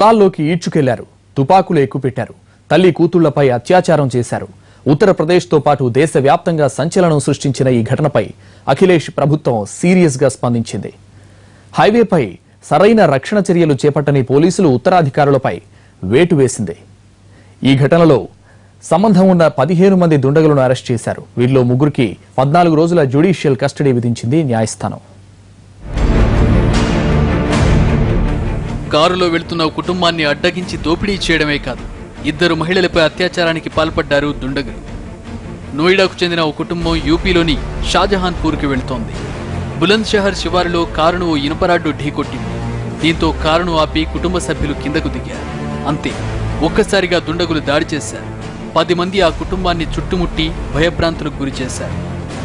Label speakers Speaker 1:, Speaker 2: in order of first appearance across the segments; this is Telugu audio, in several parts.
Speaker 1: పొలాల్లోకి ఈడ్చుకెళ్లారు, తుపాకులు ఎక్కుపెట్టారు, తల్లి కూతుళ్లపై అత్యాచారం చేశారు. ఉత్తరప్రదేశ్తో పాటు దేశవ్యాప్తంగా సంచలనం సృష్టించిన ఈ ఘటనపై అఖిలేష్ ప్రభుత్వం సీరియస్ గా స్పందించింది. హైవేపై సరైన రక్షణ చర్యలు చేపట్టని పోలీసులు ఉత్తరాధికారులపై వేటు వేసింది. ఈ ఘటనలో సంబంధం ఉన్న 15 మంది దుండగులను అరెస్ట్ చేశారు. వీరిలో ముగ్గురికి 14 రోజుల జ్యుడిషియల్ కస్టడీ విధించింది న్యాయస్థానం.
Speaker 2: కారులో వెళ్తున్న కుటుంబాన్ని అడ్డగించి దోపిడీ చేయడమే కాదు, 2 మహిళలపై అత్యాచారానికి పాల్పడ్డారు దుండగులు. నోయిడాకు చెందిన ఓ కుటుంబం యూపీలోని షాజహాన్పూర్కి వెళ్తోంది. బులంద్ షహర్ శివారులో కారును ఓ ఇనుపరాడ్డు ఢీకొట్టింది. దీంతో కారును ఆపి కుటుంబ సభ్యులు కిందకు దిగారు. అంతే, ఒక్కసారిగా దుండగులు దాడి చేశారు. 10 మంది ఆ కుటుంబాన్ని చుట్టుముట్టి భయభ్రాంతులకు గురి చేశారు.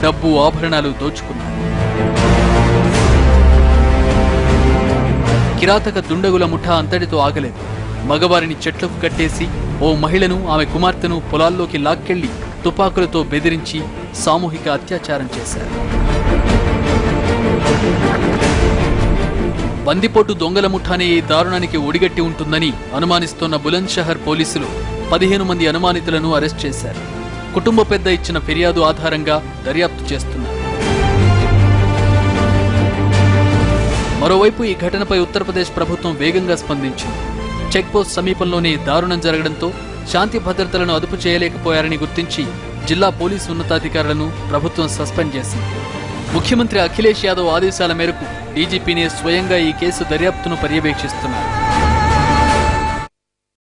Speaker 2: డబ్బు, ఆభరణాలు దోచుకున్నారు. కిరాతక దుండగుల ముఠా అంతటితో ఆగలేదు. మగవారిని చెట్లకు కట్టేసి ఓ మహిళను, ఆమె కుమార్తెను పొలాల్లోకి లాక్కెళ్లి తుపాకులతో బెదిరించి సామూహిక అత్యాచారం చేశారు. బందిపోటు దొంగల ముఠానే ఈ దారుణానికి ఒడిగట్టి ఉంటుందని అనుమానిస్తోన్న బులంద్ షహర్ పోలీసులు 15 మంది అనుమానితులను అరెస్ట్ చేశారు. కుటుంబ పెద్ద ఇచ్చిన ఫిర్యాదు ఆధారంగా దర్యాప్తు చేస్తున్నారు. మరోవైపు ఈ ఘటనపై ఉత్తరప్రదేశ్ ప్రభుత్వం వేగంగా స్పందించింది. చెక్పోస్ట్ సమీపంలోనే దారుణం జరగడంతో శాంతి భద్రతలను అదుపు చేయలేకపోయారని గుర్తించి జిల్లా పోలీసు ఉన్నతాధికారులను ప్రభుత్వం సస్పెండ్ చేసింది. ముఖ్యమంత్రి అఖిలేష్ యాదవ్ ఆదేశాల మేరకు డీజీపీనే స్వయంగా ఈ కేసు దర్యాప్తును పర్యవేక్షిస్తున్నారు.